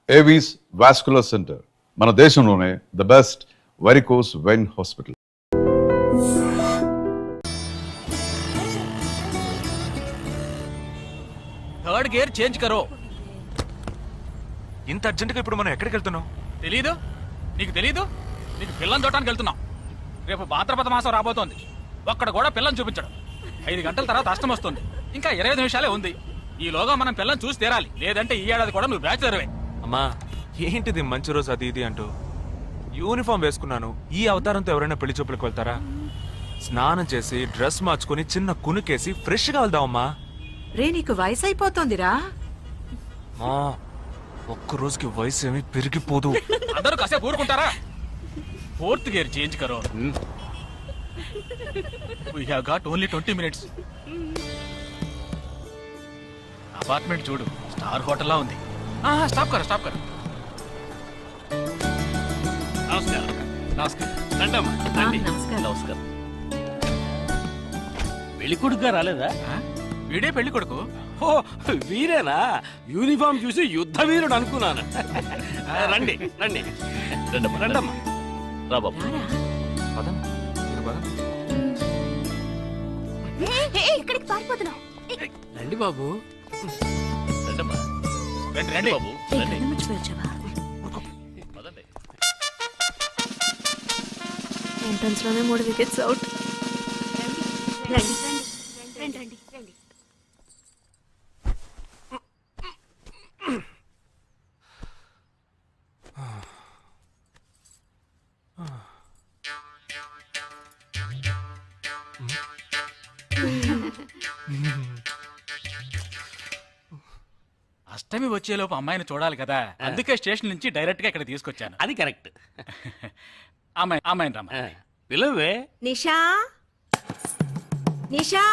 Avis vascular centre మన దేశంలోనే the best varicose vein hospital. Third gear change కరో. ఇంత అర్జెంటుగా ఇప్పుడు మనం ఎక్కడికి వెళ్తున్నాం? తెలీదు? నీకు తెలీదు? నీకు పిల్లని చూడటానికి వెళ్తున్నాం. రేపు భాద్రపద మాసం రాబోతోంది. ఒక్కడ కూడా పిల్లని చూపించడం. 5 గంటల తర్వాత అష్టం వస్తుంది. ఇంకా 25 నిమిషాలే ఉంది. ఈలోగా మనం పిల్లని చూసి తీరాలి. లేదంటే ఈ ఏడాది కూడా నువ్వు బ్యాచులర్వే. అమ్మా ఏంటిది మంచి రోజు అది ఇది అంటూ యూనిఫామ్ వేసుకున్నాను. ఈ అవతారంతో ఎవరైనా పెళ్లి చూపులకు వెళ్తారా? స్నానం చేసి డ్రెస్ మార్చుకుని చిన్న కునుకేసి ఫ్రెష్ గా వెళ్దామమ్మా. రే నీకు వయసు అయిపోతుందిరా. మా ఒక్క రోజుకి వయసు ఏమి పెరిగిపోదు. అందరూ కాసేపు ఊరుకుంటారా? ఫోర్త్ గేర్ చేంజ్ కరో. We have got only 20 minutes. Apartment చూడు, స్టార్ హోటల్ లా ఉంది. స్టాప్ కర. నమస్కారం. రండమ్మా, రండి. నమస్కారం. పెళ్లి కొడుకుగా రాలేదా? వీడే పెళ్లి కొడుకు. ఓ వీరేనా? యూనిఫామ్ చూసి యుద్ధ వీరుడు అనుకున్నాను. రండి రండి రండమ్మా. రా బాబు. పదండి, మీరు పదండి. ఇక్కడికి పారిపోతున్నావు. రండి బాబు. రండమ్మా. రండి బాబు రండి. పదండి. ఎంట్రన్స్ లోనే 3 వికెట్స్ అవుట్. రండి. అష్టమి వచ్చేలోపు అమ్మాయిని చూడాలి కదా, అందుకే స్టేషన్ నుంచి డైరెక్ట్ గా ఇక్కడ తీసుకొచ్చాను. అది కరెక్ట్. అమ్మాయిని రమ్మ. పిలవే. నిషా నిషా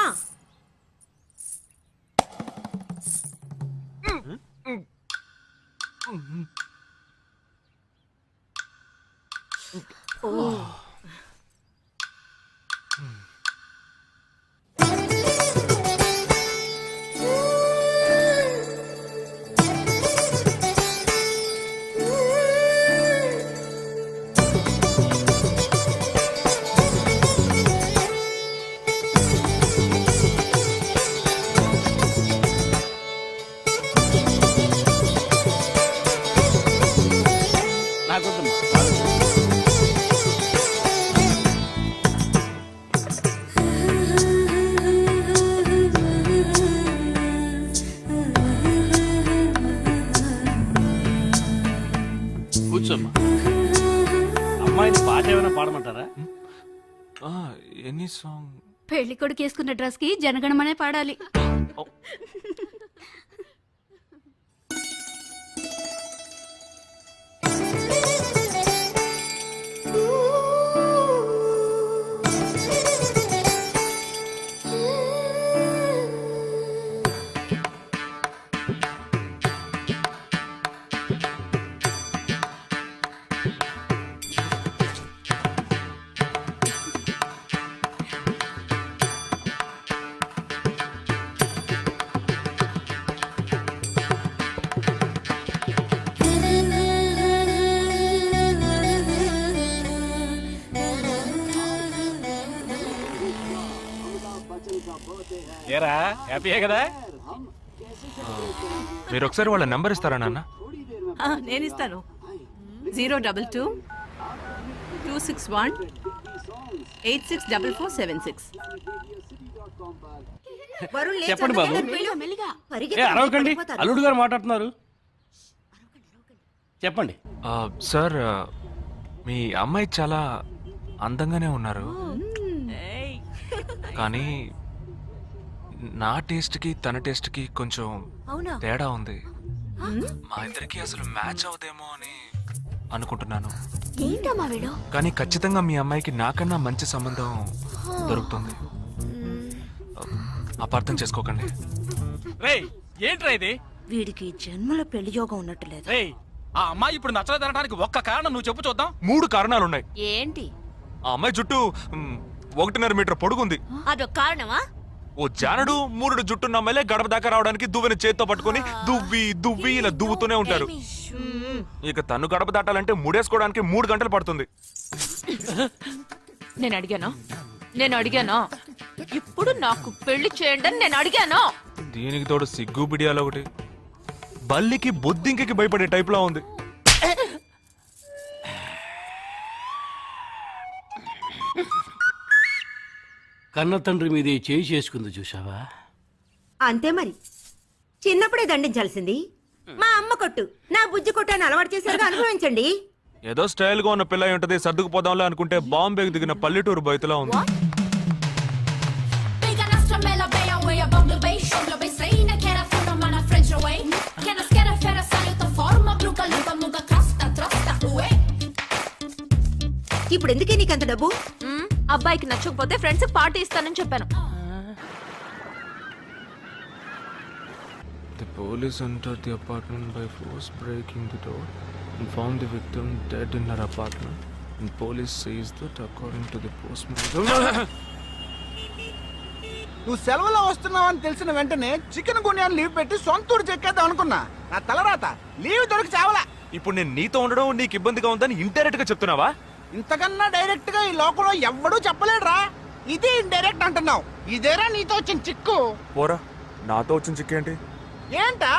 నాకొద్దమ్మా. కూర్చోమ్మా. అమ్మాయిని పాట ఏమైనా పాడమంటారా? Any song? పెళ్లి కొడుకు వేసుకున్న డ్రెస్ కి జనగణమనే పాడాలి. ఏరా, హ్యాపీయే కదా? మీరు ఒకసారి వాళ్ళ నెంబర్ ఇస్తారా నాన్న? నేను ఇస్తాను. 022 261 864476. చెప్పండి బాబు. ఏ అరవకండి, అల్లుడు గారు మాట్లాడుతున్నారు. చెప్పండి. సార్, మీ అమ్మాయి చాలా అందంగానే ఉన్నారు, కానీ నా టేస్ట్కి తన టేస్ట్కి కొంచెం తేడా ఉంది. మా ఇద్దరికి అసలు మ్యాచ్ అవుదేమో అని అనుకుంటున్నాను. కానీ ఖచ్చితంగా మీ అమ్మాయికి నాకన్నా మంచి సంబంధం దొరుకుతుంది. అపార్థం చేసుకోకండి. రేయ్, ఏంట్రా ఇది? వీడికి జన్మలో పెళ్లి యోగం ఉన్నట్టు లేదు. రేయ్, ఆ అమ్మాయి ఇప్పుడు నచ్చలేదనడానికి ఒక్క కారణం నువ్వు చెప్పు చూద్దాం. 3 కారణాలున్నాయి. ఏంటి? ఆ అమ్మాయి జుట్టు 1.5 మీటర్ పొడుగుంది. అదొక కారణమా? ఓ జానడు మూరుడు జుట్టున్న అమ్మాయిలే గడప దాకా రావడానికి దువ్వెని చేత్తో పట్టుకొని దువ్వి దువ్వి ఇలా దువ్వుతూనే ఉంటారు. ఇక తను గడప దాటాలంటే ముడేసుకోవడానికి 3 గంటలు పడుతుంది. నేను అడిగానా ఇప్పుడు నాకు పెళ్లి చేయండి అని నేను అడిగానా? దీనికి తోడు సిగ్గు బిడియాలో ఒకటి. బల్లికి బొద్దింకకి భయపడే టైప్ లా ఉంది. కన్న తండ్రి మీద చేయి చేసుకుంది చూసావా? అంతే మరి, చిన్నప్పుడే దండించాల్సింది. మా అమ్మ కొట్టు, నా బుజ్జి కొట్టు అని అలవాటు చేశారుగా, అనుభవించండి. ఏదో స్టైల్ గా ఉన్న పిల్ల ఉంటది, సర్దుకుపోదాంలే అనుకుంటే బాంబేకి దిగిన పల్లెటూరు బయటలా ఉంది. ఇప్పుడు ఎందుకే నీకంత డబ్బు? అబ్బాయికి నచ్చకపోతే ఫ్రెండ్స్ పార్టీ ఇస్తానని చెప్పాను. The police entered the apartment by force, breaking the door and found the victim dead in her apartment. And police says that according to the postmortem. నువ్వు సెలవులో వస్తున్నావని తెలిసిన వెంటనే చికెన్ గున్యాన్ని లీవ్ పెట్టి సొంతూరు చెక్కేద్దాం అనుకున్నా. నా తలరాత లీవ్ దొరికి చావలా. ఇప్పుడు నేను నీతో ఉండడం నీకు ఇబ్బందిగా ఉందని ఇండైరెక్ట్ గా చెప్తున్నావా? ఇంతకన్నా డైరెక్ట్ గా ఈ లోకంలో ఎవ్వడూ చెప్పలేడురా. ఇది ఇండైరెక్ట్ అంటున్నావు. ఇదేరా నీతో వచ్చిన చిక్కు. పోరా, నాతో వచ్చిన చిక్కేంటి? ఏంటా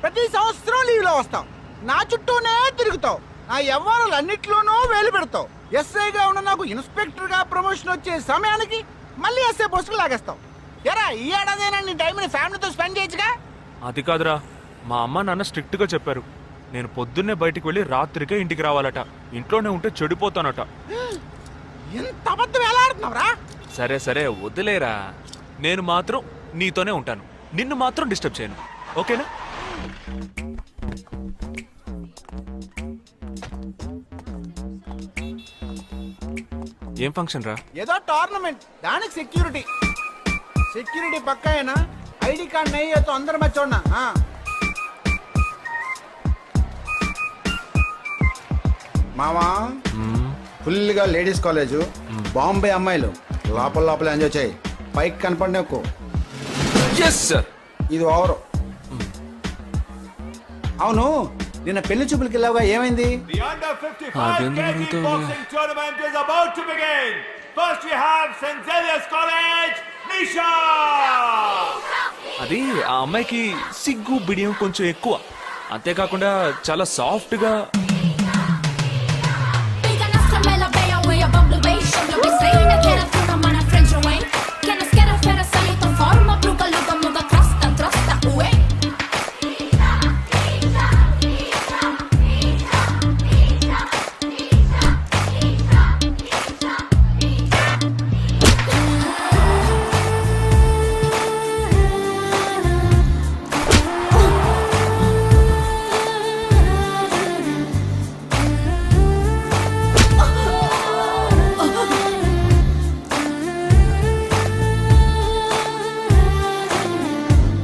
ప్రతి సంవత్సరం లీవ్ లో వస్తావు, నా చుట్టూనే తిరుగుతావు, నా వ్యవహారాలన్నిట్లోనూ వేలు పెడతావు. ఎస్ఐగా ఉన్న నాకు ఇన్స్పెక్టర్ గా ప్రమోషన్ వచ్చే సమయానికి మళ్ళీ ఎస్ఐ పోస్టుకు లాగేస్తావు. ఎరా ఈ ఏడాదైనా నీ టైంని ఫ్యామిలీతో స్పెండ్ చేయొచ్చుగా. అది కాదురా, మా అమ్మ నాన్న స్ట్రిక్ట్ గా చెప్పారు. నేను పొద్దున్నే బయటికి వెళ్ళి రాత్రికే ఇంటికి రావాలట. ఇంట్లోనే ఉంటే చెడిపోతానట. ఎంత అబద్ధం ఎలా ఆడుతున్నావురా? సరే సరే వదిలేరా, నేను మాత్రం నీతోనే ఉంటాను, నిన్ను మాత్రం డిస్టర్బ్ చేయను, ఓకేనా? ఏం ఫంక్షన్ రా? ఏదో టోర్నమెంట్, దానికి సెక్యూరిటీ. సెక్యూరిటీ పక్కా అయినా ఐడి కార్డ్ నెయ్యతో అందరు మర్చోన్నా. మామా ఫుల్ గా లేడీస్ కాలేజ్, బాంబే అమ్మాయిలు లోపల లోపల ఎంజాయ్ చేయి, పైకి కనపడి ఎక్కువ. ఇది ఓవర్. అవును, నిన్న పెళ్లి చూపులకి వెళ్ళావుగా, ఏమైంది? అది ఆ అమ్మాయికి సిగ్గు బిడియం కొంచెం ఎక్కువ. అంతేకాకుండా చాలా సాఫ్ట్ గా.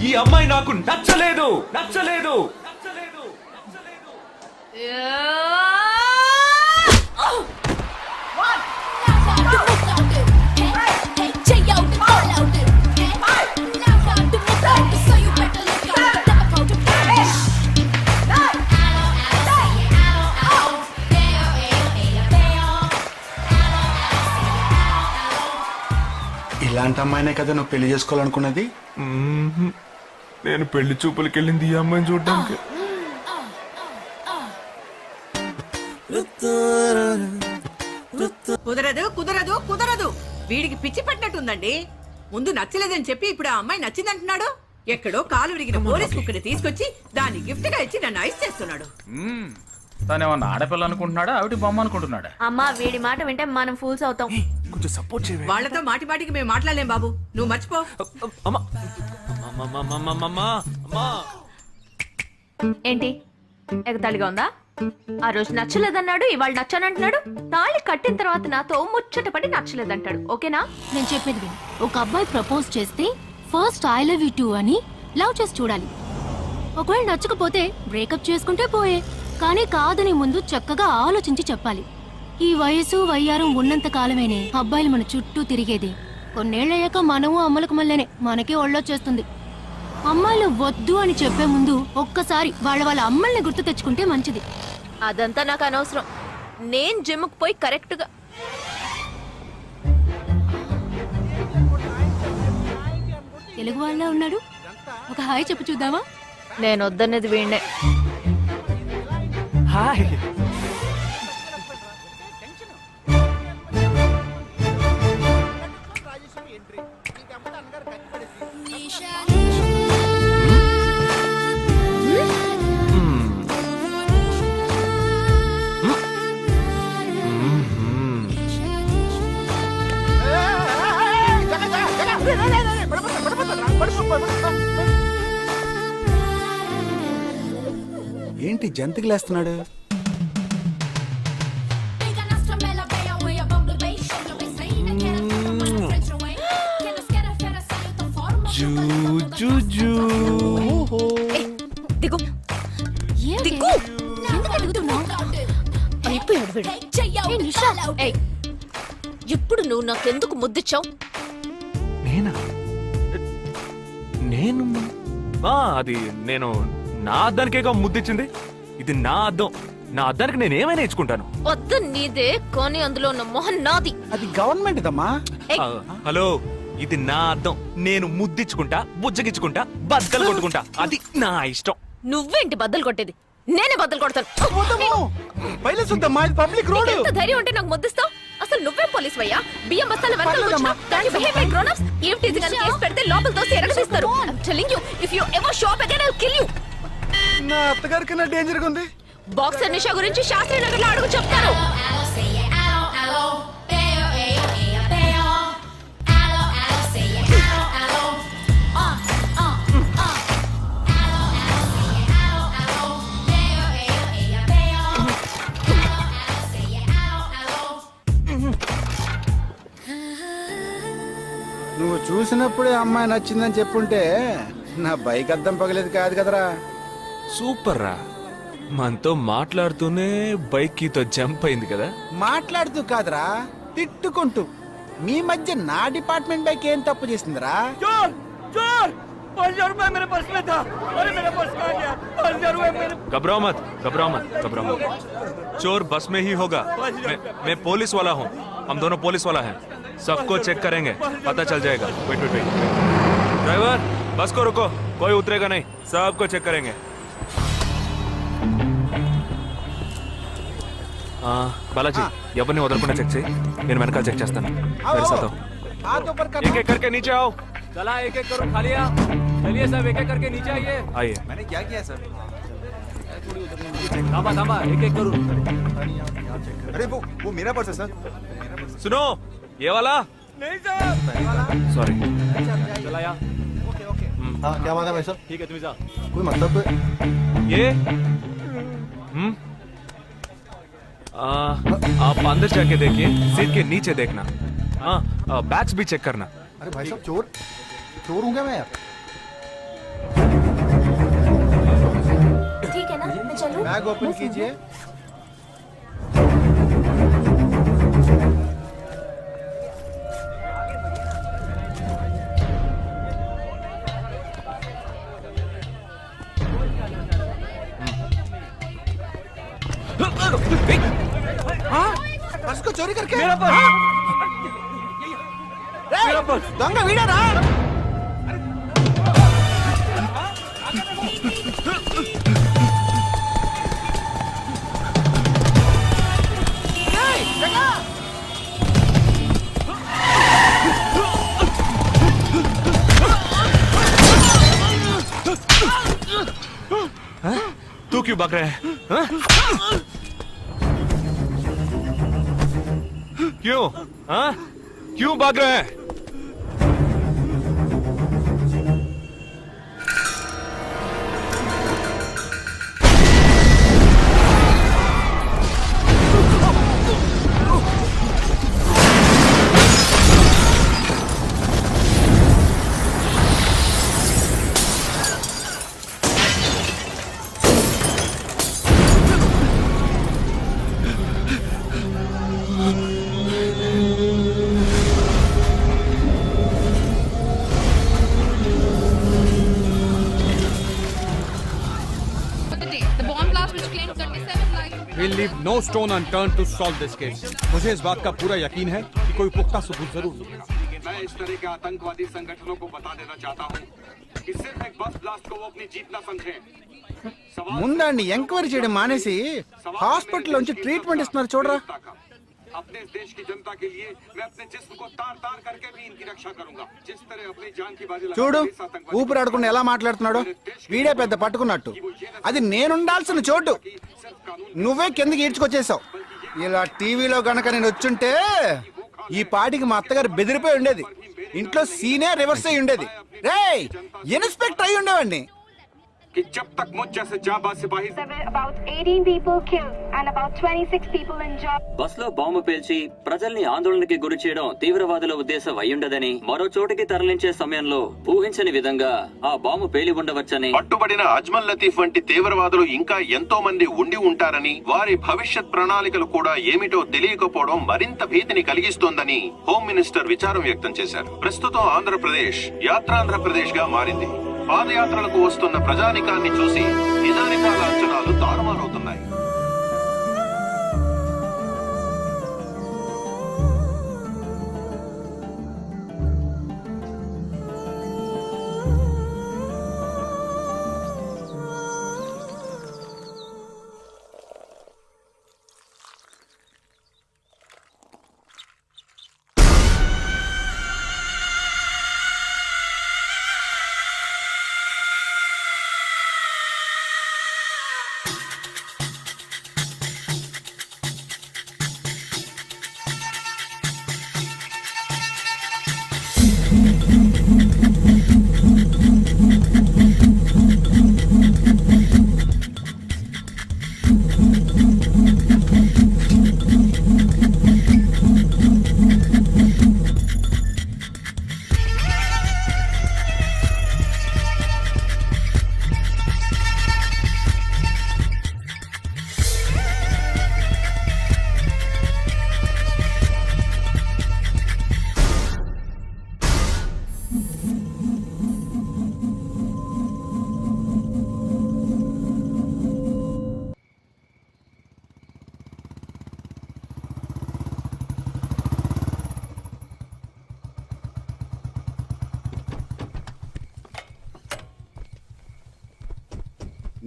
ఈ అమ్మాయి నాకు నచ్చలేదు నచ్చలేదు నచ్చలేదు నచ్చలేదు. ఇలాంటి అమ్మాయినే కదా నువ్వు పెళ్లి చేసుకోవాలనుకున్నది? నేను పెళ్లి చూపులకి వెళ్ళింది ఈ అమ్మాయిని చూడడానికి. కుదరదు కుదరదు కుదరదు, వీడికి పిచ్చి పట్టినట్టుందండి. ముందు నచ్చలేదని చెప్పి ఇప్పుడు ఆ అమ్మాయి నచ్చిందంటున్నాడు. ఎక్కడో కాలు విరిగిన పోలీస్ కుక్కని తీసుకొచ్చి దాన్ని గిఫ్ట్ గా ఇచ్చి నన్ను ఐస్ చేస్తున్నాడు. తనేమన్నా ఆడపిల్ల అనుకుంటున్నాడా, ఆవిడ బొమ్మ అనుకుంటున్నాడా? అమ్మా వీడి మాట వింటే మనం ఫూల్స్ అవుతాం. కొంచెం సపోర్ట్ చేయండి. వాళ్ళతో మాటి మాటికి మేము మాట్లాడలేం బాబు, నువ్వు మర్చిపో. అమ్మా అమ్మా. ఏంటి ఎగతాళిగా ఉందా? ఆ రోజు నచ్చలేదన్నాడు, ఇవాళ నచ్చానంటున్నాడు. తాళి కట్టిన తర్వాత నాతో ముచ్చటపడి నచ్చలేదంటాడు. ఓకేనా? నేను చెప్పేది విను. ఒక అబ్బాయి ప్రపోజ్ చేస్తే first I love you two అని లవ్ చేసి చూడాలి. ఒకవేళ నచ్చకపోతే బ్రేకప్ చేసుకుంటే పోయే. కానీ కాదని ముందు చక్కగా ఆలోచించి చెప్పాలి. ఈ వయసు వయ్యారం ఉన్నంత కాలమేనే అబ్బాయిలు మన చుట్టూ తిరిగేది. కొన్నేళ్ళయ్యాక మనము అమ్మలకు మళ్ళీనే మనకే ఒళ్ళొచ్చేస్తుంది. అమ్మాయిలు వద్దు అని చెప్పే ముందు ఒక్కసారి వాళ్ళ అమ్మల్ని గుర్తు తెచ్చుకుంటే మంచిది. అదంతా నాకు అనవసరం. నేను జిమ్కి పోయి కరెక్ట్ గా తెలుగు వాళ్ళ ఉన్నాడు, ఒక హాయ్ చెప్పు చూద్దామా? నేను వద్దనేది వీణ్ణే. హాయ్. ఏంటి జంతికలేస్తున్నాడు? దిగు ఏంటి? దిగు. ఎందుకు అడుగుతున్నావ్? అయిపోయాడు వీడు. ఏ నిషా, ఏయ్, ఇప్పుడు నువ్వు నాకెందుకు ముద్దిచ్చావు? నేనా? నేను అది నేను నా అద్దానికేగా ముద్దిచ్చింది. ఇది నా అద్దం. నా అద్దానికి నేను ఏమైనా ఇచ్చుకుంటాను. వద్దు నీదే, కానీ అందులో ఉన్న మొహం నాది. అది గవర్నమెంట్ దమ్మా. ఏయ్, హలో, ఇది నా అద్దం. నేను ముద్దిచ్చుకుంటా, బుజ్జగిచ్చుకుంటా, బద్దలు కొట్టుకుంటా. అది నా ఇష్టం. నువ్వేంటి బద్దలు కొట్టేది? నేనే బద్దలు కొడతాను. Public road. ఎంత ధైర్యం ఉంటే నాకు ముద్దిస్తావు? అసలు నువ్వే పోలీస్ వయ్యా? బియ్యం బస్తాల వెనకాల కూర్చున్నావ్. Can you behave like grown-ups? ఏం టీజింగ్ అని కేసు పెడితే లోపల తోసి ఎరగదీస్తారు. I'm telling you, if you ever show up again, I'll kill you. నా అత్తగారికి నా డేంజర్ గా ఉంది. బాక్సర్ నిషా గురించి శాస్త్రి నగర్ లో అడుగు చెప్తారు. నువ్వు చూసినప్పుడే అమ్మాయి నచ్చిందని చెప్పుంటే నా బైక్ అద్దం పగలేదు కాదు కదరా. సూపర్ రా. మనతో మాట్లాడుతూనే బైక్ కీతో జంప్ అయింది కదా. మాట్లాడుతూ కాదురా, తిట్టుకుంటూ. మీ మధ్య నా డిపార్ట్మెంట్ బైక్ ఏం తప్పు చేసిందిరా? घबराओ मत, घबराओ मत, घबराओ मत. चोर बस में ही होगा. मैं पुलिस वाला हूँ. हम दोनों पुलिस वाला हैं. सबको चेक करेंगे, पता चल जाएगा. Wait wait wait. ड्राइवर, बस को रुको. कोई उतरेगा नहीं. सबको चेक करेंगे. बालाजी, ఎవరిని వదలకుండా చెక్ చేయి. నేను వెనకాల చెక్ చేస్తాను. मेरे साथ आओ. हाथ ऊपर कर. एक एक करके नीचे आओ. चला एक एक करो, खालिया. चलिए सब एक एक करके नीचे आइए. आइए. मैंने क्या किया सर? थामा थामा, एक एक करो. अरे वो मेरा पर्स है सर. सुनो, ये वाला. नहीं सर. सॉरी. चला यार. Okay okay. हाँ क्या बात है भाई साहब? ठीक है, तुम जा. कोई मतलब? ये आप अंदर जाके देखिए. सीट के नीचे देखना. हाँ, बैग्स भी चेक करना. अरे भाई साहब चोर हूँ क्या मैं यार? ठीक है ना, मैं चलूं? बैग ओपन कीजिए. पर्स को चोरी करके मेरा पर्स. मेरा पर्स दंगा वीडरा. तू क्यों भाग रहा है? हाँ? क्यों? हाँ? क्यों भाग रहा है? We'll leave no stone unturned to solve this case. मुझे इस बात का पूरा यकीन है कि कोई पुख्ता सबूत जरूर मिलेगा। मैं इस तरह के आतंकवादी संगठनों को बता देना चाहता हूँ कि सिर्फ एक बस ब्लास्ट को वो अपनी जीत ना समझें। ముందండి ఎంక్వైరీ చేయడం మానేసి హాస్పిటల్ నుంచి ట్రీట్మెంట్ ఇస్తున్నారు చూడరా. अपने इस देश की जनता के लिए मैं अपने जिस्म को तार तार करके भी इनकी रक्षा करूंगा। जिस तरह अपनी जान की बाजी చూడు ఊపిరి ఆడకుండా ఎలా మాట్లాడుతున్నాడు. వీడే పెద్ద పట్టుకున్నట్టు. అది నేనుండాల్సిన చోటు నువ్వే కిందకి ఈడ్చుకొచ్చేసావు. ఇలా టీవీలో గనక నేను వచ్చుంటే ఈ పాటికి మా అత్తగారు బెదిరిపోయి ఉండేది. ఇంట్లో సీనే రివర్స్ అయి ఉండేది. రేయ్ ఇన్స్పెక్టర్ అయి ఉండేవాడిని. कि जब तक मुझ जैसे जाबाज सिपाही About 18 people killed and about 26 people injured. Bus లో బాంబు పేల్చి ప్రజల్ని ఆందోళనకి గురి చేయడం తీవ్రవాదుల ఉద్దేశం అయ్యుండదని, మరో చోటికి తరలించే సమయంలో ఊహించని విధంగా ఆ బాంబు పేలి ఉండవచ్చని, పట్టుబడిన అజ్మల్ లతీఫ్ వంటి తీవ్రవాదులు ఇంకా ఎంతో మంది ఉండి ఉంటారని, వారి భవిష్యత్ ప్రణాళికలు కూడా ఏమిటో తెలియకపోవడం మరింత భీతిని కలిగిస్తోందని హోమ్ మినిస్టర్ విచారం వ్యక్తం చేశారు. ప్రస్తుతం ఆంధ్రప్రదేశ్ యాత్రాంధ్రప్రదేశ్ గా మారింది. పాదయాత్రలకు వస్తున్న ప్రజానికాన్ని చూసి నిజానికాల అంచనాలు తారుమారవుతున్నాయి.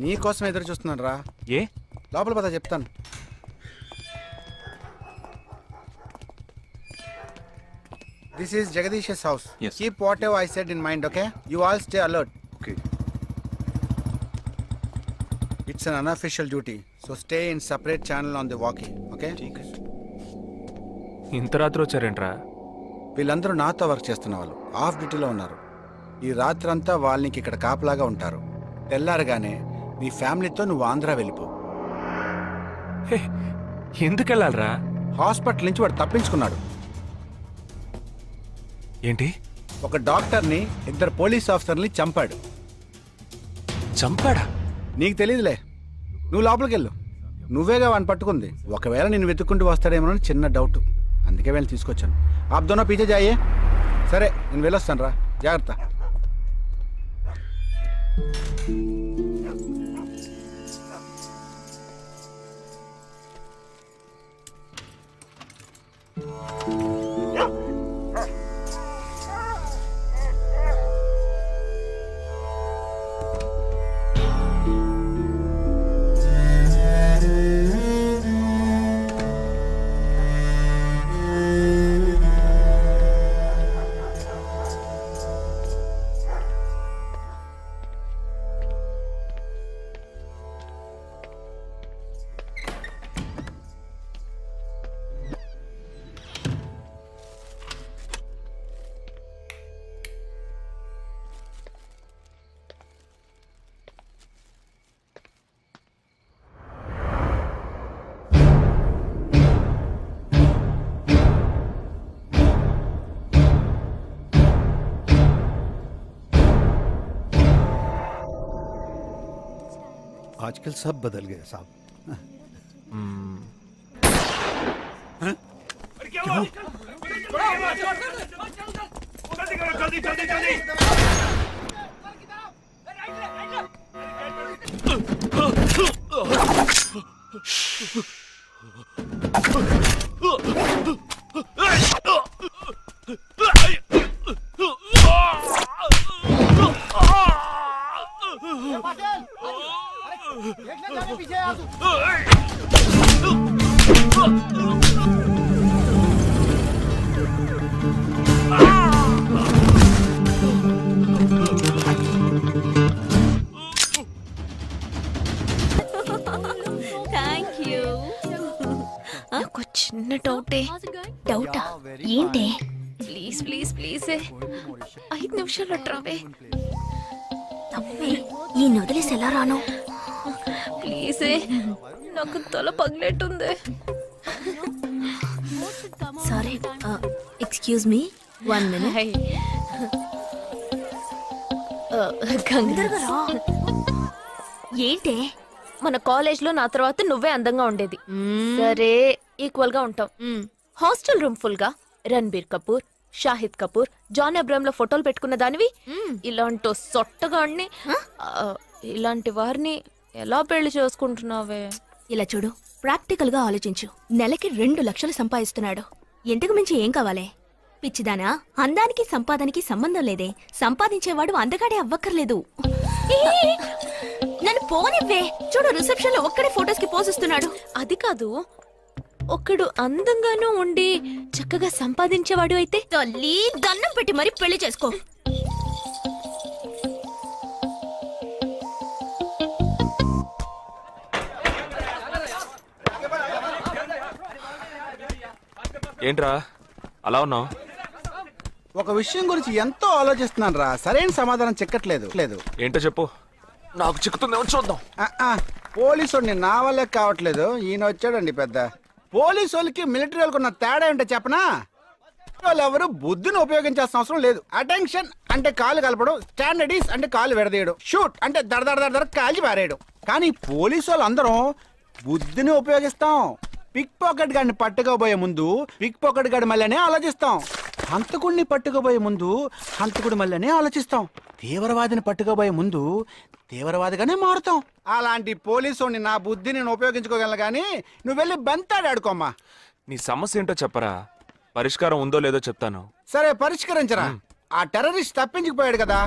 నీ కోసం ఎదురు చూస్తున్నాను రా. ఏ లోపల పద చెప్తాను. This is Jagadish house. Keep what ever I said in mind. Okay, you all stay alert. Okay. It's an unofficial duty, so stay in separate channel on the walkie. Okay, ఇంత రాత్రి వచ్చారేంట్రా? వీళ్ళందరూ నాతో వర్క్ చేస్తున్న వాళ్ళు ఆఫ్ డ్యూటీలో ఉన్నారు. ఈ రాత్రంతా వాళ్ళకి ఇక్కడ కాపలాగా ఉంటారు. తెల్లారగానే నీ ఫ్యామిలీతో నువ్వు ఆంధ్ర వెళ్ళిపో. హే, ఎందుకు వెళ్ళాలరా? హాస్పిటల్ నుంచి వాడు తప్పించుకున్నాడు. ఏంటి? ఒక డాక్టర్ని, 2 పోలీస్ ఆఫీసర్ని చంపాడు. చంపాడా? నీకు తెలియదులే, నువ్వు లోపలికి వెళ్ళు. నువ్వేగా వాడిని పట్టుకుంది. ఒకవేళ నేను వెతుక్కుంటూ వస్తాడేమో అని చిన్న డౌట్, అందుకే వెళ్ళి తీసుకొచ్చాను. ఆప్ దోనో పీछे जाइए. సరే నేను వెళ్ళొస్తాను రా, జాగ్రత్త. आजकल सब बदल गया साहब. Thank you. నాకు చిన్న డౌటే. డౌటా ఏంటే? ప్లీజ్ ప్లీజ్ ప్లీజ్ 5 నిమిషాలు ట్రావే. ఈ నదిలేసి ఎలా రాను? ప్లీజ్ నాకు తల పగిలేట్టుంది. సరే, ఎక్స్క్యూజ్ మీ, 1 minute. ఏంటే? మన కాలేజ్ లో నా తర్వాత నువ్వే అందంగా ఉండేది. సరే, ఈక్వల్ గా ఉంటాం. హాస్టల్ రూమ్ ఫుల్ గా రణబీర్ కపూర్, షాహిద్ కపూర్, జాన్ అబ్రామ్ లో ఫోటోలు పెట్టుకున్న దానివి ఇలాంటి సొట్టగాడిని, ఇలాంటి వారిని ఎలా పెళ్లి చేసుకుంటున్నావే? ఇలా చూడు, ప్రాక్టికల్ గా ఆలోచించు. నెలకి 2 లక్షలు సంపాదిస్తున్నాడు. ఎంతకు మించి ఏం కావాలే? పిచ్చిదానా, అందానికి సంపాదనకి సంబంధం లేదే. సంపాదించేవాడు అందగాడే అవ్వక్కర్లేదు. నన్ను పోనివ్వే. చూడు, రిసెప్షన్ లో ఒక్కడే ఫోటోస్ కి పోజిస్తున్నాడు. అది కాదు, ఒక్కడు అందంగానూ ఉండి చక్కగా సంపాదించేవాడు అయితే తల్లి దండం పెట్టి మరి పెళ్లి చేసుకో. ఏంట్రా అలా ఉన్నావు? ఒక విషయం గురించి ఎంతో ఆలోచిస్తున్నాను రా, సరైన సమాధానం చిక్కట్లేదు లేదు. ఏంటో చెప్పు, నాకు చిక్కుతుందేమో చూద్దాం. పోలీసు వాడిని నా వల్లే కావట్లేదు. ఈయన వచ్చాడండి పెద్ద. పోలీసు వాళ్ళకి మిలిటరీ వాళ్ళకి ఉన్న తేడా ఏంటో చెప్పనా? వాళ్ళు ఎవరు బుద్ధిని ఉపయోగించాల్సిన అవసరం లేదు. అటెన్షన్ అంటే కాలు కలపడం, స్టాండర్డీస్ అంటే కాలు విడదీయడం, షూట్ అంటే దడ కాల్చి పారేయడం. కానీ పోలీసు వాళ్ళు అందరం బుద్ధిని ఉపయోగిస్తాం. పిక్ పాకెట్ గాడిని పట్టుకోబోయే ముందు పిక్ పాకెట్ గాడి మళ్ళీనే ఆలోచిస్తాం. హంతకుడిని పట్టుకోబోయే ముందు హంతకుడి మళ్ళీనే ఆలోచిస్తాం. తీవ్రవాదిని పట్టుకోబోయే ముందు తీవ్రవాదిగానే మారుతాం. అలాంటి పోలీసుని నా బుద్ధి నేను ఉపయోగించుకోగలను, కానీ నువ్వు వెళ్ళి బంతాడు ఆడుకోమ్మా. నీ సమస్య ఏంటో చెప్పరా, పరిష్కారం ఉందో లేదో చెప్తాను. సరే, పరిష్కరించరా. ఆ టెర్రరిస్ట్ తప్పించుకుపోయాడు కదా,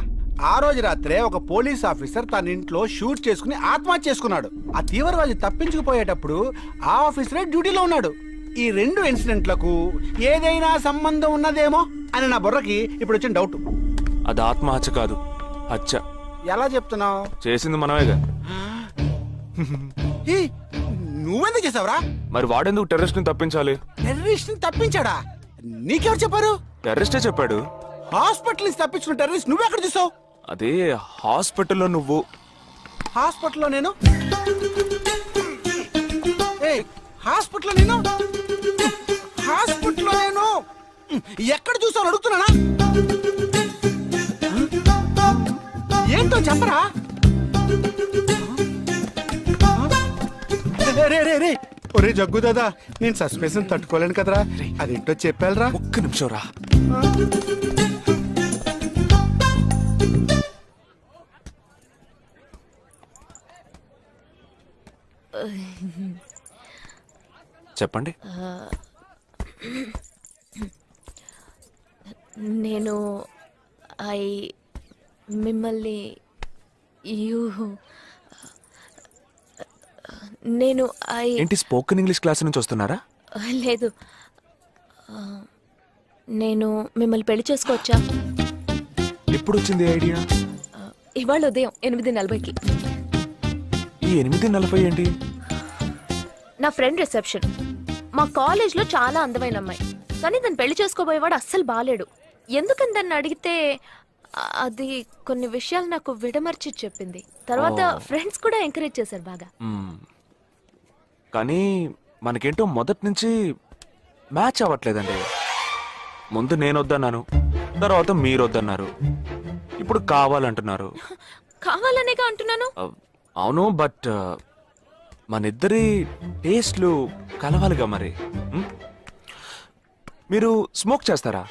ఆ రోజు రాత్రే ఒక పోలీస్ ఆఫీసర్ తన ఇంట్లో షూట్ చేసుకుని ఆత్మహత్య చేసుకున్నాడు. ఆ తీవ్రవాది తప్పించుకుపోయేటప్పుడు ఆ ఆఫీసరే డ్యూటీలో ఉన్నాడు. ఈ 2 ఇన్సిడెంట్లకు ఏదైనా సంబంధం ఉన్నదేమో అని నా బుర్రకి ఇప్పుడు వచ్చిన డౌట్. అది ఆత్మహత్య కాదు, హత్య. ఎలా చెప్తున్నావు? చేసింది మనమేగా. నువ్వెందుకు చేసావురా? మరి వాడెందుకు టెర్రరిస్ట్ ని తప్పించాలి? టెర్రరిస్ట్ ని తప్పించాడా? నీకెవరు చెప్పారు? టెర్రరిస్టే చెప్పాడు. హాస్పిటల్ నుంచి తప్పించిన టెర్రరిస్ట్ నువ్వెక్కడ చూసావు? అదే హాస్పిటల్లో నువ్వు. హాస్పిటల్లో నేను? హాస్పిటల్లో నేను? హాస్పిటల్లో నేను ఎక్కడ చూసావు అడుగుతున్నానా? ఏంటో చెప్పరా? రే ఒరే జగ్గు దాదా, నేను సస్పెన్షన్ తట్టుకోలేను కదరా. అదేంటో చెప్పాలరా. ఒక్క నిమిషం రా. చెప్పండి. నేను మిమ్మల్ని నేను ఏంటి, స్పోకెన్ ఇంగ్లీష్ క్లాస్ నుంచి వస్తున్నారా? లేదు, నేను మిమ్మల్ని పెళ్లి చేసుకోవచ్చా? ఎప్పుడు వచ్చింది ఐడియా? ఇవాళ ఉదయం 8:40కి. ఈ 8:40 ఏంటి? నా ఫ్రెండ్ రిసెప్షన్. మా కాలేజ్ లో చాలా అందమైన అమ్మాయి, కానీ దాన్ని పెళ్లి చేసుకోబోయేవాడు అస్సలు బాలేడు. ఎందుకని దాన్ని అడిగితే అది కొన్ని విషయాలు నాకు విడమర్చి చెప్పింది. తర్వాత ఫ్రెండ్స్ కూడా ఎంకరేజ్ చేశారు బాగా. కానీ మనకేంటో మొదటి నుంచి మ్యాచ్ అవ్వట్లేదండి. ముందు నేను వద్దన్నాను, తర్వాత మీరు వద్దన్నారు, ఇప్పుడు కావాలంటున్నారు. కావాలనేగా అంటున్నాను. అవును, బట్ మనిద్దరి టేస్ట్లు కలవాలిగా మరి. మీరు స్మోక్ చేస్తారా?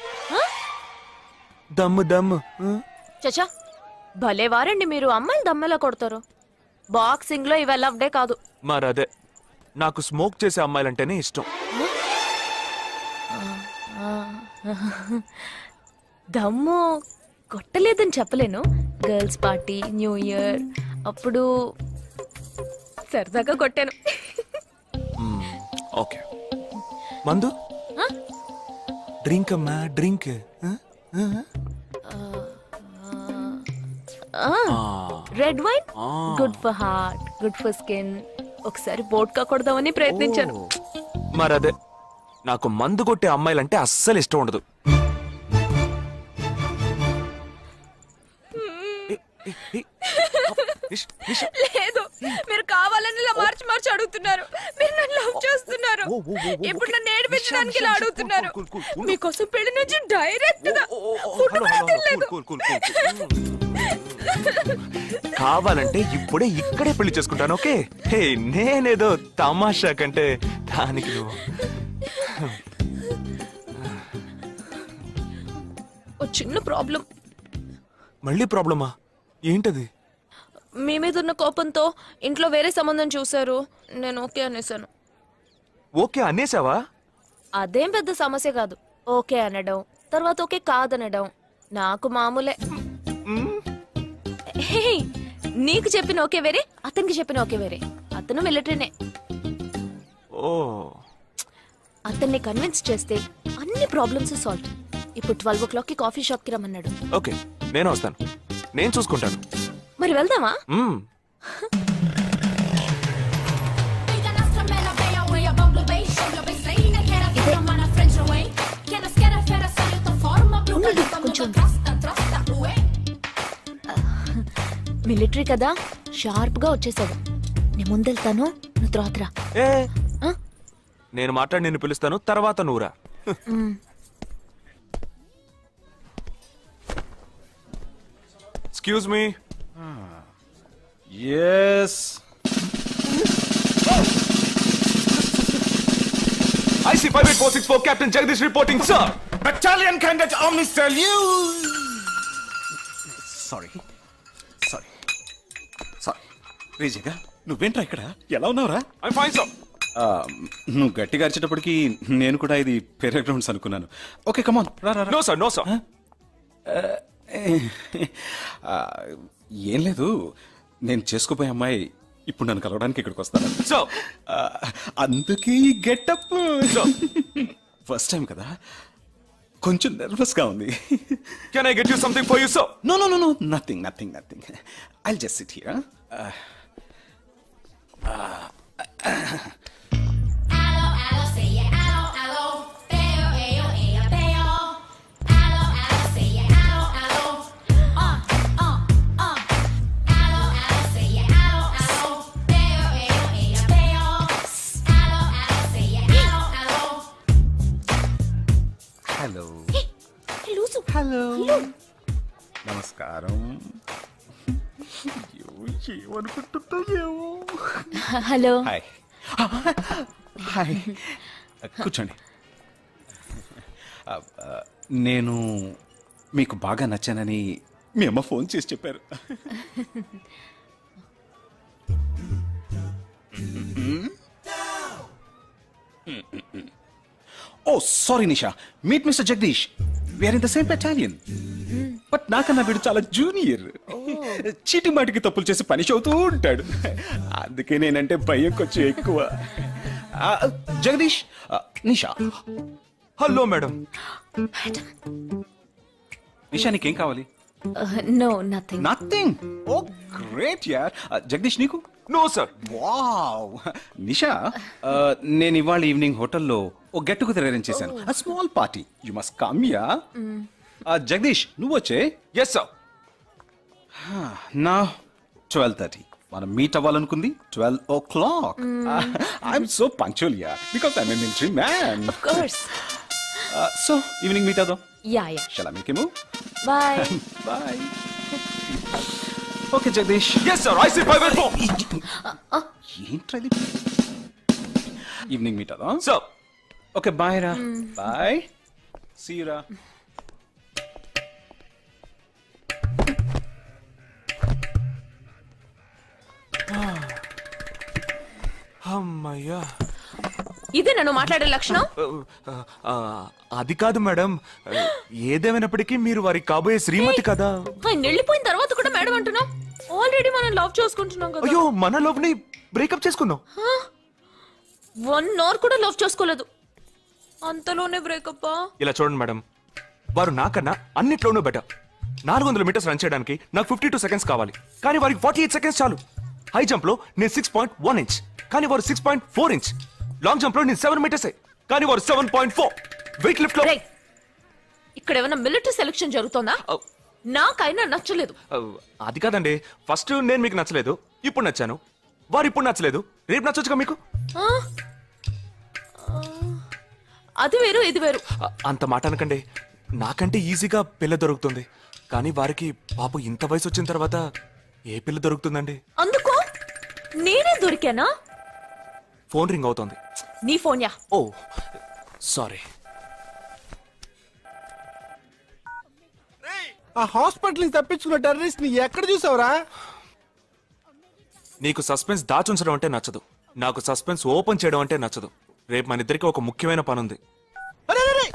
దమ్ము దమ్ము. చచా, భలే వారండి మీరు. అమ్మాయిలు దమ్మెలా కొడతారు. బాక్సింగ్ లో ఇవి లవ్డే కాదు. మరదే నాకు స్మోక్ చేసే అమ్మాయిలంటేనే ఇష్టం. దమ్ము కొట్టలేదని చెప్పలేను. గర్ల్స్ పార్టీ, న్యూ ఇయర్ అప్పుడు సరదాగా కొట్టాను. ఓకే, మందు డ్రింక్ అమ్మా, drink. Red wine good for heart, good for skin. ఒకసారి వోడ్కా కొడదామని ప్రయత్నించాను. మరదే, నాకు మందు కొట్టే అమ్మాయిలంటే అస్సలు ఇష్టం ఉండదు. లేదు, మీరు కావాలని ఇలా మార్చి మార్చి అడుగుతున్నారు. మీరు నన్ను లవ్ చేస్తున్నారు. ఇప్పుడు నన్ను ఏడిపించడానికి ఇలా అడుగుతున్నారు. మీకోసం పెళ్లి నుంచి డైరెక్ట్ గా ఫుడ్ కూడా తినలేదు. కావాలంటే ఇప్పుడే ఇక్కడే పెళ్లి చేసుకుంటాను. ఓకే, హే, నేనేదో తమాషా కంటే దానికి నువ్వు. ఓ చిన్న ప్రాబ్లం. మళ్ళీ ప్రాబ్లమా? ఏంటది? మీ మీద ఉన్న కోపంతో ఇంట్లో వేరే సంబంధం చూశారు. నేను ఓకే అనేసాను. ఓకే అనేసావా? అదేం పెద్ద సమస్య కాదు. ఓకే అనడం, తర్వాత ఓకే కాదనడం నాకు మామూలే. హే, నీకు చెప్పిన ఓకే వేరే, అతనికి చెప్పిన ఓకే వేరే. అతను మిలిటరీనే. ఓ, అతన్ని కన్విన్స్ చేస్తే అన్ని ప్రాబ్లమ్స్ సాల్వ్. ఇప్పుడు 12 o'clockకి కాఫీ షాప్ కి రమ్మన్నాడు. ఓకే, నేను వస్తాను. నేను చూసుకుంటాను. మరి వెళ్దామా? మిలిటరీ కదా, షార్ప్ గా వచ్చేసాడు. నేను ముందెళ్తాను, నువ్వు తర్వాత రా. నేను మాట్లాడి నిన్ను పిలుస్తాను, తర్వాత నువ్వురా. Excuse me. Yes. IC 58464 Captain Jagdish reporting, sir. Battalion Cadet Omni salute. Sorry. రేజేగా, నువ్వేంట్రా ఇక్కడ? ఎలా ఉన్నావురా? I'm fine, sir. నువ్వు గట్టిగా అరిచేటప్పటికి నేను కూడా ఇది పేరే గ్రౌండ్స్ అనుకున్నాను. ఓకే, కమాన్, రా. No, sir. No, sir. ఏం లేదు, నేను చేసుకోపోయే అమ్మాయి ఇప్పుడు నన్ను కలవడానికి ఇక్కడికి వస్తాను. So, అందుకే గెటప్. ఫస్ట్ టైం కదా, కొంచెం నర్వస్ గా ఉంది. can I get you something for you, sir? No, nothing. I'll just sit here. Hello, నమస్కారం. ఏమనుకుంటుందో. హలో. హాయ్, కూర్చోండి. నేను మీకు బాగా నచ్చానని మీ అమ్మ ఫోన్ చేసి చెప్పారు. Oh sorry Nisha, meet mister Jagadish. We are in the same battalion. But నాకన్నా వీడు చాలా జూనియర్. చీటి మాటికి తప్పులు చేసి పనిష్ అవుతూ ఉంటాడు. అందుకే నేనంటే భయం కొంచెం ఎక్కువ. జగదీష్, నిషా. Hello madam. నిషా, నీకేం కావాలి? No, nothing. Nothing? Oh great యార్. జగదీష్, నీకు? No sir. వావ్. నిషా, నేను ఇవాళ ఈవినింగ్ హోటల్లో ఓ గెట్ టుగెదర్ అరేంజ్ చేశాను. Small party. You must come yeah. Jagadish, నువ్వు వచ్చే. Yes sir. నా 12:30 మనం మీట్ అవ్వాలనుకుంది 12 o'clock. I'm so punctual yeah, because I'm a military man. Of course. So evening meet అవుదాం. Yeah. Shall I make a move? Bye. Bye. Okay Jagadish. Yes sir. IC 584. ఏంట్రా ఇది? Evening meet అవుదాం. Sir. Okay, bye రా. Bye. See you రా. అమ్మయ్యా. ఇదే నన్ను మాట్లాడే లక్షణం. ఆ, అది కాదు మేడం, ఏదేమైనప్పటికీ మీరు వారి కాబోయే శ్రీమతి కదా. ఆయన వెళ్ళిపోయిన తర్వాత కూడా మేడం అంటున్నాం. ఆల్రెడీ మనం లవ్ చేసుకుంటున్నాం కదా. అయ్యో, మన లోపుని బ్రేకప్ చేసుకుందాం. 1 అవర్ కూడా లవ్ చేసుకోలేదు, అంతలోనే బ్రేకప్. ఇలా చూడండి మేడం, వారు నాకన్నా అన్నిట్లోనూ బెటర్. 400 మీటర్స్ రన్ చేయడానికి నాకు 52 సెకండ్స్ కావాలి, కానీ వారికి 48 సెకండ్స్ చాలు. హై జంప్ లో నేను 6.1 ఇంచ్, కానీ వారు 6.4 ఇంచ్. లాంగ్ జంప్ లో నేను 7 మీటర్సే, కానీ వారు 7.4. వెయిట్ లిఫ్ట్ లో ఇక్కడ ఏమైనా మిలిటరీ సెలక్షన్ జరుగుతుందా? నాకైనా నచ్చలేదు. అది కాదండి, ఫస్ట్ నేను మీకు నచ్చలేదు, ఇప్పుడు నచ్చాను. వారు ఇప్పుడు నచ్చలేదు, రేపు నచ్చొచ్చుగా మీకు. ఆ? అది వేరు ఇది వేరు. అంత మాట అనకండి, నాకంటే ఈజీగా పిల్ల దొరుకుతుంది, కానీ వారికి పాప ఇంత వయసు వచ్చిన తర్వాత ఏ పిల్ల దొరుకుతుందండి? అందుకో నేనే దొరికానా? ఫోన్ రింగ్ అవుతోంది. నీ ఫోన్ యా? ఓ సారీ. ఆ హాస్పిటల్ నుంచి తప్పించుకున్న టెర్రరిస్ట్ ని ఎక్కడ చూసావురా? నీకు సస్పెన్స్ దాచుంచడం అంటే నచ్చదు, నాకు సస్పెన్స్ ఓపెన్ చేయడం అంటే నచ్చదు. రేపు మన ఇద్దరికి ఒక ముఖ్యమైన పని ఉంది. అరే అరే, అరే!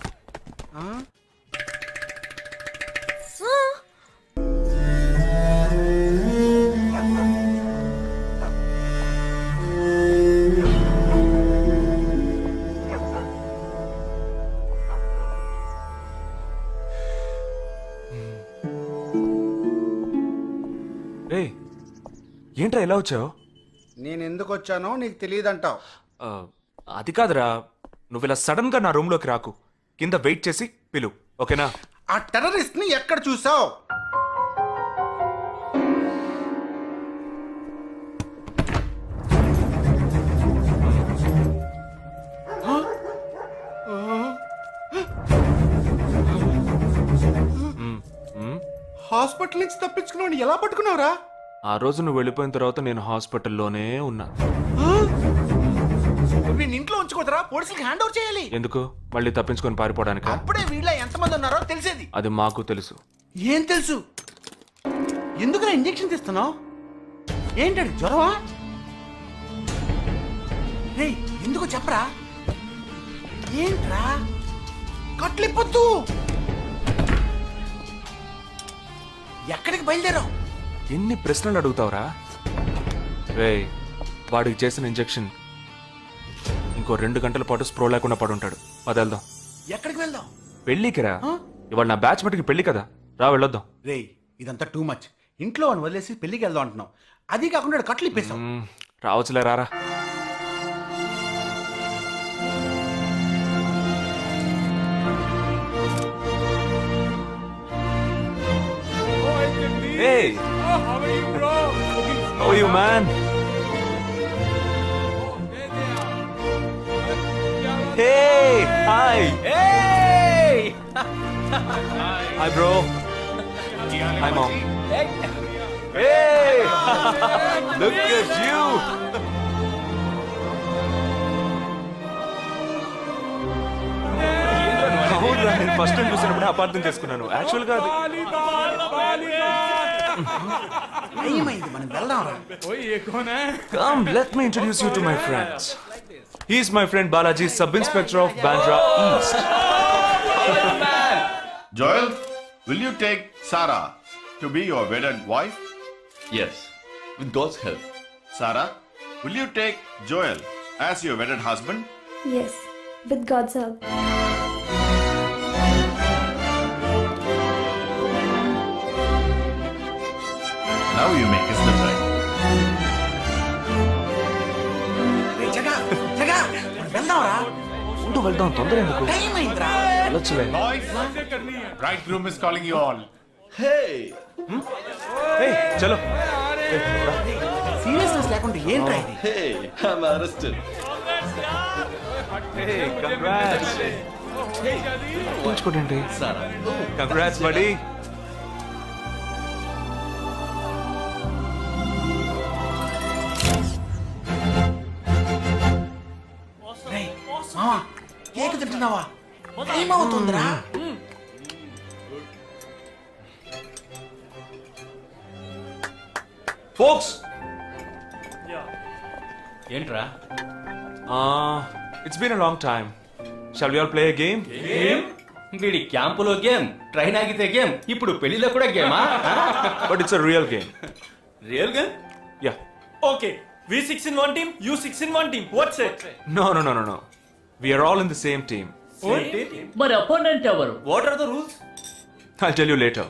రే, ఏంట్రా ఎలా వచ్చావు? నేను ఎందుకు వచ్చానో నీకు తెలియదంటావు. అది కాదురా, నువ్వు ఇలా సడన్ గా నా రూమ్ లోకి రాకు, కింద వెయిట్ చేసి పిలు, ఓకేనా? ఆ టెర్రరిస్ట్ ని ఎక్కడ చూసావు? హాస్పిటల్ నుంచి తప్పించుకున్నావు, ఎలా పట్టుకున్నావురా? ఆ రోజు నువ్వు వెళ్ళిపోయిన తర్వాత నేను హాస్పిటల్లోనే ఉన్నా. వీడిని ఇంట్లో ఉంచుకోదరా, పోలీసులకు హ్యాండ్ ఓవర్ చేయాలి. ఎందుకు? మళ్ళీ తప్పించుకొని పారిపోవడానికి? అప్పుడే వీళ్ళ ఎంతమంది ఉన్నారో తెలిసేది. అది మాకు తెలుసు. ఏం తెలుసు? ఎందుకు ఇంజెక్షన్ తీస్తున్నావు? ఏంటండి జ్వరమా? రేయ్, ఎందుకు చెప్పరా? ఏంట్రా కట్లిప్పొద్దు. ఎక్కడికి బయలుదేరావు? ఎన్ని ప్రశ్నలు అడుగుతావురా? రేయ్, వాడికి చేసిన ఇంజెక్షన్ ఇంకో 2 గంటల పాటు స్ప్రో లేకుండా పడుంటాడు. వెళ్దాం. ఎక్కడికి వెళ్దాం? పెళ్ళికి రా. ఇవాళ నా బ్యాచ్ మటుకి పెళ్లి కదా, రా వెళ్ళొద్దాం. రేయ్, ఇదంతా టూ మచ్. ఇంట్లో అని వదిలేసి పెళ్లికి వెళ్దాం అంటున్నావు, అది కాకుండా కట్లు ఇప్పేసావు. రావచ్చులే, రారా. Hey! How are you, man? Hey! Hi! Hey! Hi, bro. Hi, mom. Hey! Hey! Look at you! అవునురా, నేను ఫస్ట్ టైం చూసినప్పుడు అపార్థం చేసుకున్నాను. యాక్చువల్ గా ఏమైంది? మనం వెళ్దాంరా. Come, let me introduce you to my friends. He's my friend Balaji, Sub-Inspector of Bandra East. Joel, will you take Sarah to be your wedded wife? Yes, with God's help. Sarah, will you take Joel as your wedded husband? Yes, with God's help. Now you may kiss the bride. రేయ్, జగా, జగా, మనం వెళ్దాంరా. ఉండు, వెళ్దాం, తొందర ఎందుకు? Time అయిందిరా. వెళ్ళొచ్చులే. Boys, bridegroom is calling you all. Hey! Hey, చలో. Seriousness లేకుండా ఏంట్రా ఇది? Hey, I'm arrested. Hey, congrats. ఉంచుకోండి. Sarah. Congrats, buddy. రేయ్, మావా, కేక్ తింటున్నావా? టైం అవుతుందిరా. Folks! ఏంట్రా? It's been a long time. Shall we all play a game? వీడి క్యాంపులో గేమ్, ట్రైన్ ఆగితే గేమ్, ఇప్పుడు పెళ్లిలో కూడా గేమా? But it's a real game. Real game? Yeah. Okay, we 6 in 1 team, you 6 in 1 team. What's it? No. We are all in the same team. మరి opponent ఎవరు? What are the rules? I'll tell you later.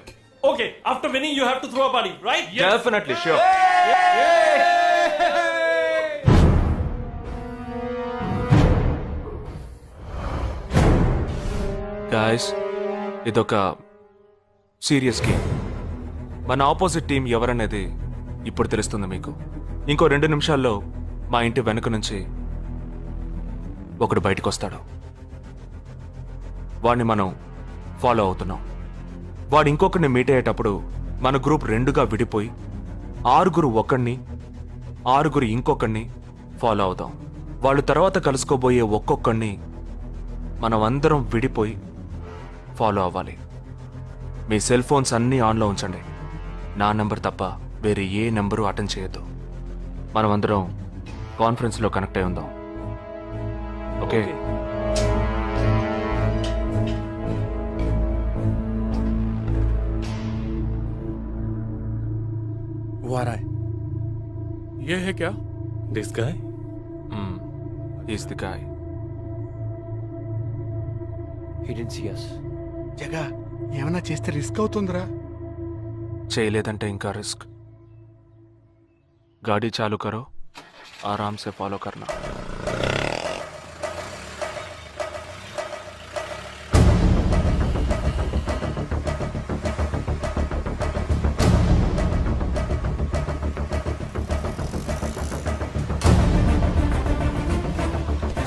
Okay, after winning you have to throw a party, right? Definitely, sure. Guys, ఇదొక serious game. మన opposite team ఎవరనేది ఇప్పుడు తెలుస్తుంది మీకు. ఇంకో 2 నిమిషాల్లో మా ఇంటి వెనుక నుంచి ఒకడు బయటకు వస్తాడు. వాడిని మనం ఫాలో అవుతున్నాం. వాడు ఇంకొకరిని మీట్ అయ్యేటప్పుడు మన గ్రూప్ 2గా విడిపోయి 6 ఒకడిని 6 ఇంకొకరిని ఫాలో అవుతాం. వాళ్ళు తర్వాత కలుసుకోబోయే ఒక్కొక్కడిని మనం అందరం విడిపోయి ఫాలో అవ్వాలి. మీ సెల్ ఫోన్స్ అన్నీ ఆన్లో ఉంచండి. నా నెంబర్ తప్ప వేరే ఏ నెంబరు అటెండ్ చేయొద్దు. మనం అందరం కాన్ఫరెన్స్లో కనెక్ట్ అయి ఉందాం. ఓకే? ये है क्या? This guy? He's the guy. He didn't see us. జగా ఏమన్నా చేస్తే రిస్క్ అవుతుందిరా. చేయలేదంటే ఇంకా రిస్క్. गाड़ी चालू करो, आराम से फॉलो करना.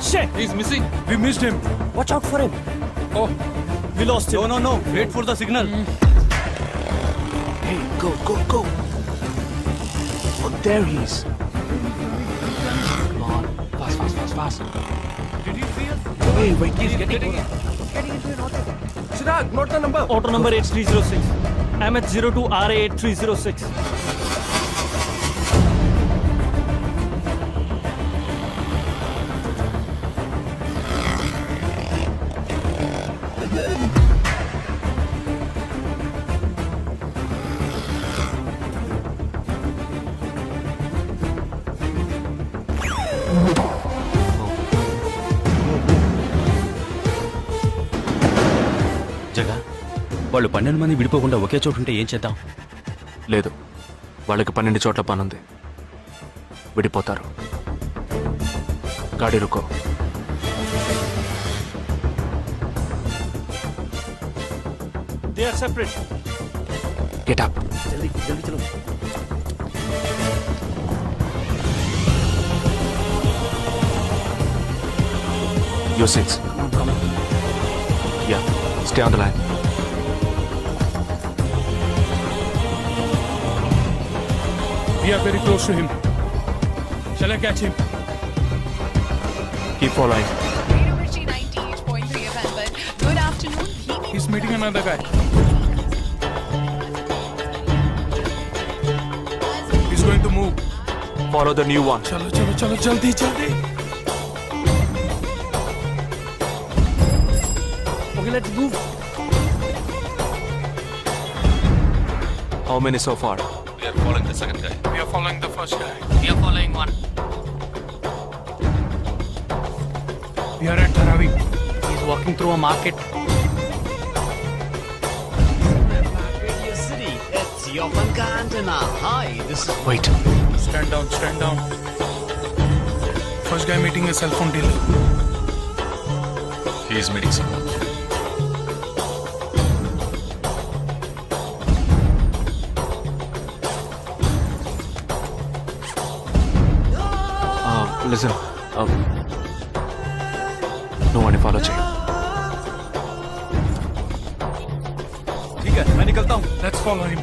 Shit! He's missing. We missed him. Watch out for him. Oh, We lost him. No. Wait for the signal. Hey, go. Oh, there he is. Come on, fast. did you see us? Wait, He's getting into an auto. Chirag, note the number. Auto number 8306. MH02 RA 8306. జగా వాళ్ళు 12 మంది విడిపోకుండా ఒకే చోటు ఉంటే ఏం చేద్దాం? లేదు, వాళ్ళకి 12 చోట్ల పనుంది. విడిపోతారు. గాడి రుకో. They are separate. Get up. जल्दी चलो. Your seats. Yeah, stay on the line. We are very close to him. Shall I catch him? Keep following. Good afternoon. He's meeting another guy. He's going to move. Follow the new one. चलो जल्दी. Okay, let's move. How many so far? We are following the second guy. We are following the first guy. We are following one. We are at Dharavi. He's walking through a market. Wait. Stand down. First guy meeting a cell phone dealer. He is meeting someone. Listen. No one follow check. ठीक है, मैं निकलता हूँ. Let's follow him.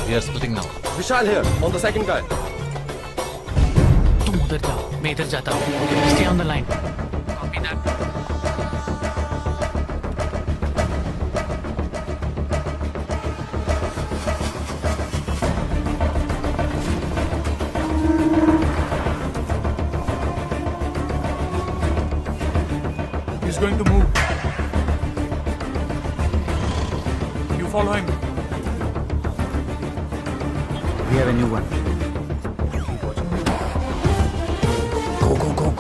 We are splitting now. Vishal here, on the second guy. तुम उधर जाओ, मैं इधर जाता हूँ. Stay on the line. Copy that. He's going to move. You follow him. We have a new one. Go.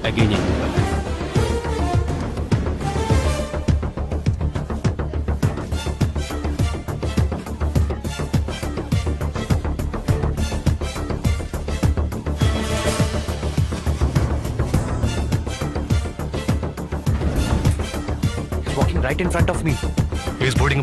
Again, a new one. He's walking right in front of me. He's boarding